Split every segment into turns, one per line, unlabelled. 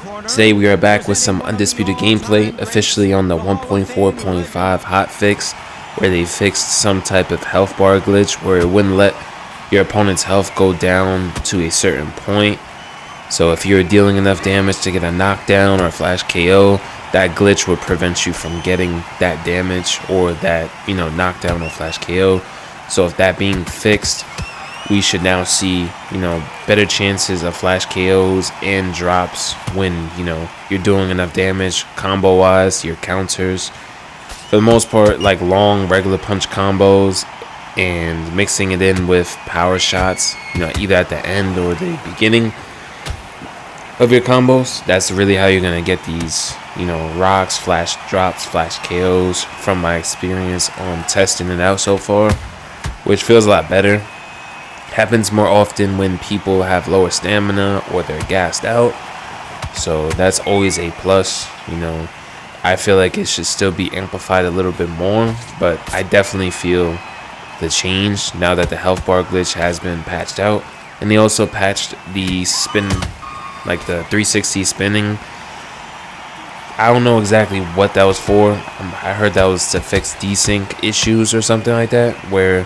Today we are back with some Undisputed gameplay, officially on the 1.4.5 hotfix, where they fixed some type of health bar glitch where it wouldn't let your opponent's health go down to a certain point. So if you're dealing enough damage to get a knockdown or a flash KO, that glitch would prevent you from getting that damage or that, knockdown or flash KO. So if that being fixed, we should now see, better chances of flash KOs and drops when, you're doing enough damage combo wise, your counters. For the most part, like long regular punch combos and mixing it in with power shots, either at the end or the beginning of your combos. That's really how you're going to get these, rocks, flash drops, flash KOs from my experience on testing it out so far, which feels a lot better. Happens more often when people have lower stamina or they're gassed out, so that's always a plus. I feel like it should still be amplified a little bit more, but I definitely feel the change now that the health bar glitch has been patched out. And they also patched the spin, like the 360 spinning. I don't know exactly what that was for. I heard that was to fix desync issues or something like that, where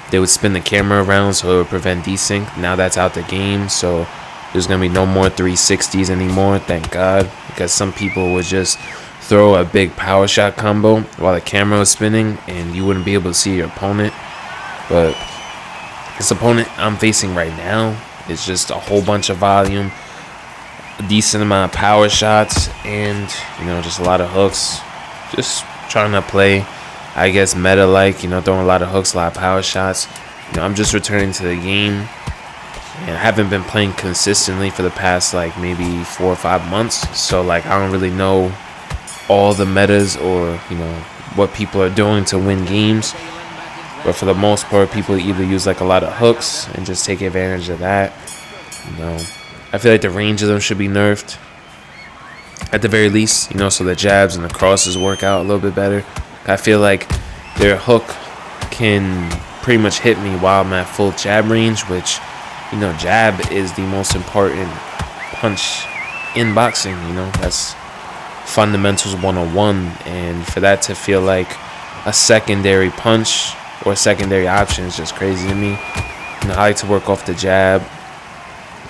they would spin the camera around so it would prevent desync. Now that's out the game, so there's going to be no more 360s anymore, thank God, because some people would just throw a big power shot combo while the camera was spinning and you wouldn't be able to see your opponent. But this opponent I'm facing right now is just a whole bunch of volume, a decent amount of power shots, and just a lot of hooks. Just trying to play, I guess, meta-like, throwing a lot of hooks, a lot of power shots. I'm just returning to the game, and I haven't been playing consistently for the past, maybe 4 or 5 months. So, I don't really know all the metas or, what people are doing to win games. But for the most part, people either use, a lot of hooks and just take advantage of that. I feel like the range of them should be nerfed at the very least, so the jabs and the crosses work out a little bit better. I feel like their hook can pretty much hit me while I'm at full jab range, which, jab is the most important punch in boxing. That's fundamentals 101. And for that to feel like a secondary punch or a secondary option is just crazy to me. I like to work off the jab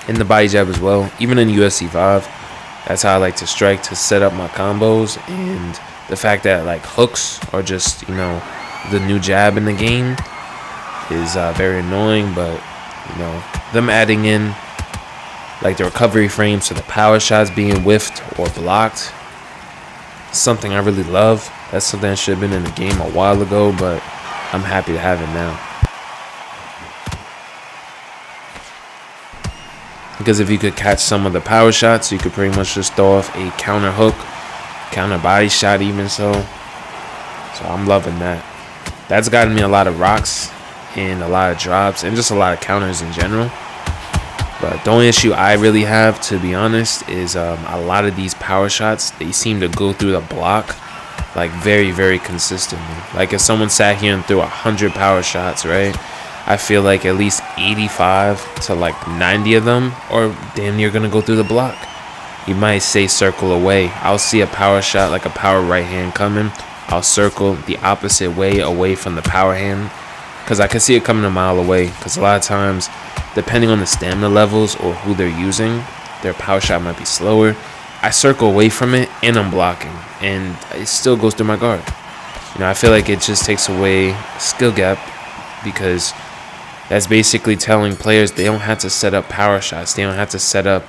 and the body jab as well. Even in UFC 5, that's how I like to strike to set up my combos. And the fact that hooks are just the new jab in the game is very annoying, but them adding in the recovery frames, so the power shots being whiffed or blocked, something I really love. That's something that should have been in the game a while ago, but I'm happy to have it now. Because if you could catch some of the power shots, you could pretty much just throw off a counter hook, counter body shot even. So I'm loving that. That's gotten me a lot of rocks and a lot of drops and just a lot of counters in general. But the only issue I really have, to be honest, is a lot of these power shots, they seem to go through the block very, very consistently. If someone sat here and threw 100 power shots, right, I feel like at least 85 to 90 of them are damn near gonna go through the block. You might say circle away. I'll see a power shot, a power right hand coming. I'll circle the opposite way away from the power hand, because I can see it coming a mile away. Because a lot of times, depending on the stamina levels or who they're using, their power shot might be slower. I circle away from it and I'm blocking, and it still goes through my guard. I feel like it just takes away skill gap, because that's basically telling players they don't have to set up power shots. They don't have to set up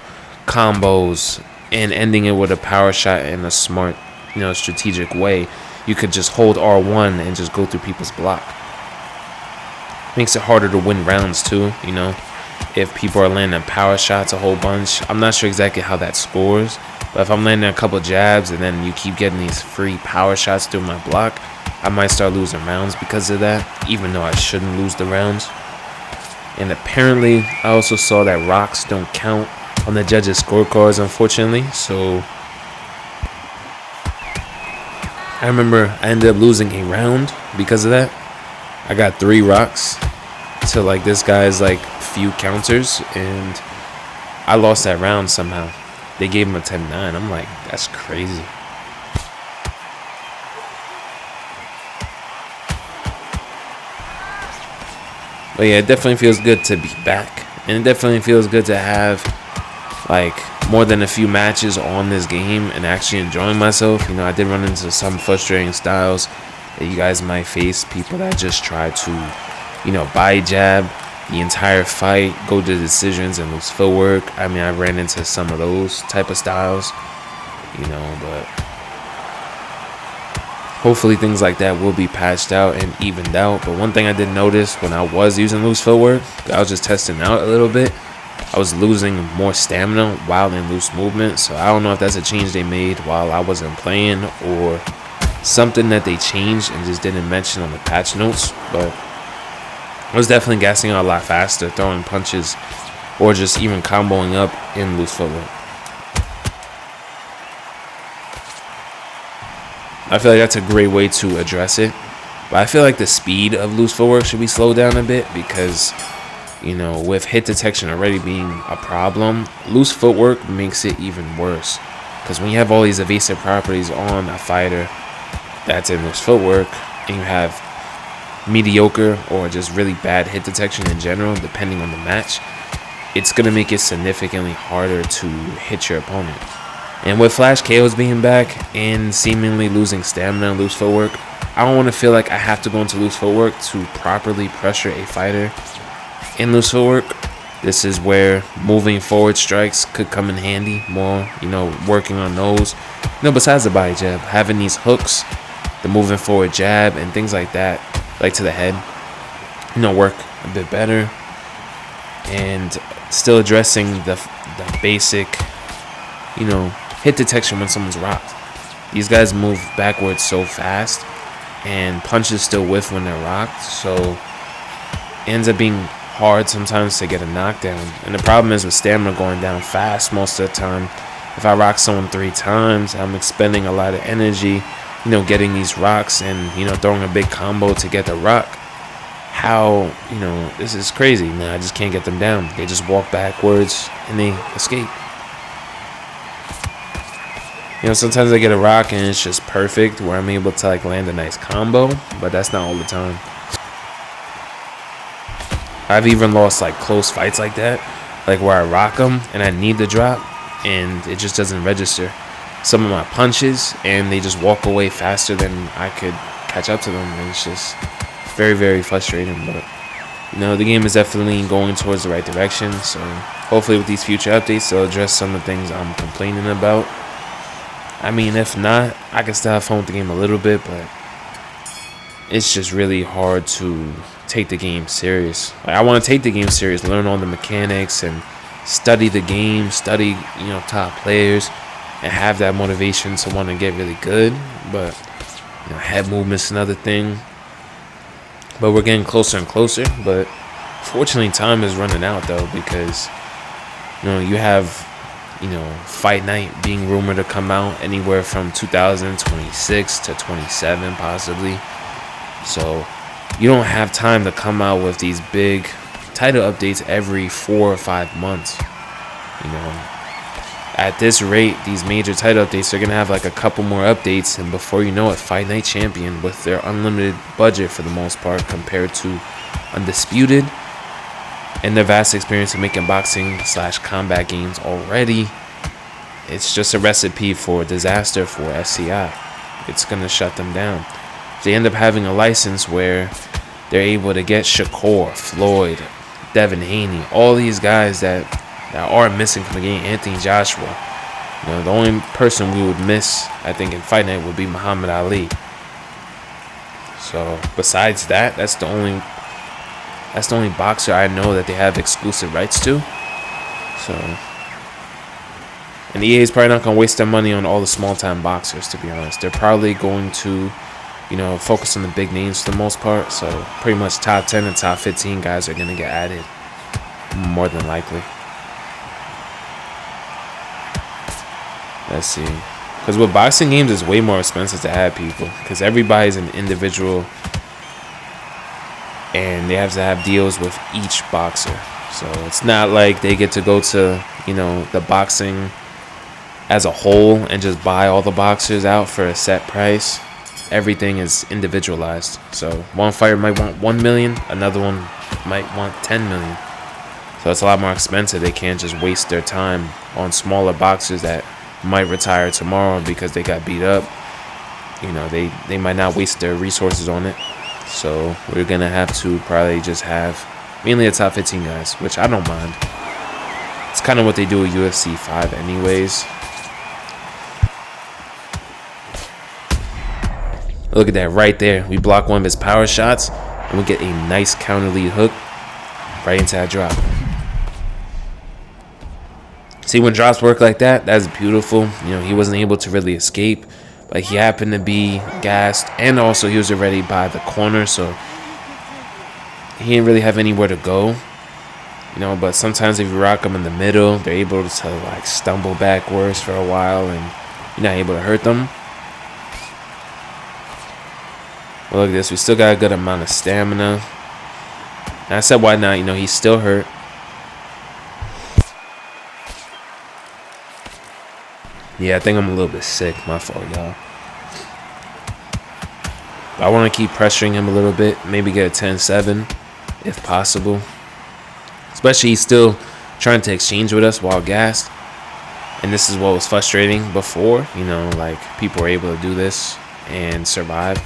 combos and ending it with a power shot in a smart, strategic way. You could just hold R1 and just go through people's block. Makes it harder to win rounds too, if people are landing power shots a whole bunch. I'm not sure exactly how that scores, but if I'm landing a couple jabs and then you keep getting these free power shots through my block, I might start losing rounds because of that, even though I shouldn't lose the rounds. And apparently, I also saw that rocks don't count on the judges' scorecards, unfortunately. So I remember I ended up losing a round because of that. I got 3 rocks to this guy's few counters, and I lost that round somehow. they gave him a 10-9. I'm like, that's crazy. But yeah, it definitely feels good to be back. And it definitely feels good to have like more than a few matches on this game and actually enjoying myself. You know, I did run into some frustrating styles that you guys might face. People that just try to, you know, body jab the entire fight, go to decisions and lose footwork. I mean, I ran into some of those type of styles, you know, but hopefully things like that will be patched out and evened out. But one thing I did notice when I was using loose footwork, I was just testing out a little bit. I was losing more stamina while in loose movement. So I don't know if that's a change they made while I wasn't playing or something that they changed and just didn't mention on the patch notes. But I was definitely gassing out a lot faster, throwing punches or just even comboing up in loose footwork. I feel like that's a great way to address it. But I feel like the speed of loose footwork should be slowed down a bit because, you know, with hit detection already being a problem, loose footwork makes it even worse. Because when you have all these evasive properties on a fighter that's in loose footwork, and you have mediocre or just really bad hit detection in general, depending on the match, it's going to make it significantly harder to hit your opponent. And with flash KOs being back and seemingly losing stamina and loose footwork, I don't want to feel like I have to go into loose footwork to properly pressure a fighter in loose footwork. This is where moving forward strikes could come in handy more, you know, working on those. You know, besides the body jab, having these hooks, the moving forward jab and things like that, like to the head, you know, work a bit better. And still addressing the basic, you know, hit detection when someone's rocked. These guys move backwards so fast and punches still whiff when they're rocked, so it ends up being hard sometimes to get a knockdown. And the problem is with stamina going down fast most of the time. If I rock someone 3 times, I'm expending a lot of energy, you know, getting these rocks and, you know, throwing a big combo to get the rock. How, you know, this is crazy. Now I just can't get them down. They just walk backwards and they escape. You know, sometimes I get a rock and it's just perfect where I'm able to like land a nice combo, but that's not all the time. I've even lost like close fights like that, like where I rock them and I need the drop and it just doesn't register. Some of my punches and they just walk away faster than I could catch up to them, and it's just very, very frustrating. But you know, the game is definitely going towards the right direction, so hopefully with these future updates they'll address some of the things I'm complaining about. I mean, if not, I can still have fun with the game a little bit, but it's just really hard to take the game serious. Like, I want to take the game serious, learn all the mechanics and study the game, study, you know, top players, and have that motivation to want to get really good. But you know, head movement's another thing. But we're getting closer and closer. But fortunately, time is running out though, because you know, you have, you know, Fight Night being rumored to come out anywhere from 2026 to 27 possibly. So you don't have time to come out with these big title updates every 4 or 5 months. You know, at this rate, these major title updates are gonna have like a couple more updates, and before you know it, Fight Night champion with their unlimited budget for the most part compared to Undisputed and their vast experience in making boxing / combat games already, it's just a recipe for disaster for SCI. It's gonna shut them down. They end up having a license where they're able to get Shakur, Floyd, Devin Haney, all these guys that are missing from the game, Anthony Joshua. You know, the only person we would miss, I think, in Fight Night would be Muhammad Ali. So besides that, that's the only boxer I know that they have exclusive rights to. So, and EA is probably not going to waste their money on all the small-time boxers, to be honest. They're probably going to, you know, focus on the big names for the most part. So pretty much top 10 and top 15 guys are going to get added, more than likely. Let's see. Because with boxing games, it's way more expensive to add people, because everybody's an individual and they have to have deals with each boxer. So it's not like they get to go to, you know, the boxing as a whole and just buy all the boxers out for a set price. Everything is individualized. So one fighter might want 1 million, another one might want 10 million. So it's a lot more expensive. They can't just waste their time on smaller boxers that might retire tomorrow because they got beat up. You know, they might not waste their resources on it. So we're gonna have to probably just have mainly the top 15 guys, which I don't mind. It's kind of what they do with UFC 5 anyways. Look at that right there. We block one of his power shots and we get a nice counter lead hook right into that drop. See, when drops work like that, that's beautiful. You know, he wasn't able to really escape, but he happened to be gassed, and also he was already by the corner, so he didn't really have anywhere to go. You know, but sometimes if you rock them in the middle, they're able to like stumble backwards for a while, and you're not able to hurt them. Well, look at this. We still got a good amount of stamina. And I said, why not? You know, he's still hurt. Yeah, I think I'm a little bit sick. My fault, y'all. I want to keep pressuring him a little bit. Maybe get a 10-7 if possible. Especially he's still trying to exchange with us while gassed. And this is what was frustrating before. You know, like people were able to do this and survive.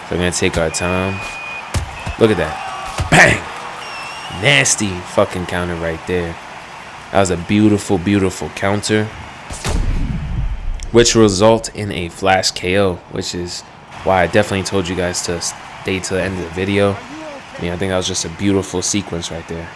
So we're going to take our time. Look at that. Bang! Nasty fucking counter right there. That was a beautiful, beautiful counter. Which result in a flash KO. Which is why I definitely told you guys to stay to the end of the video. I mean, I think that was just a beautiful sequence right there.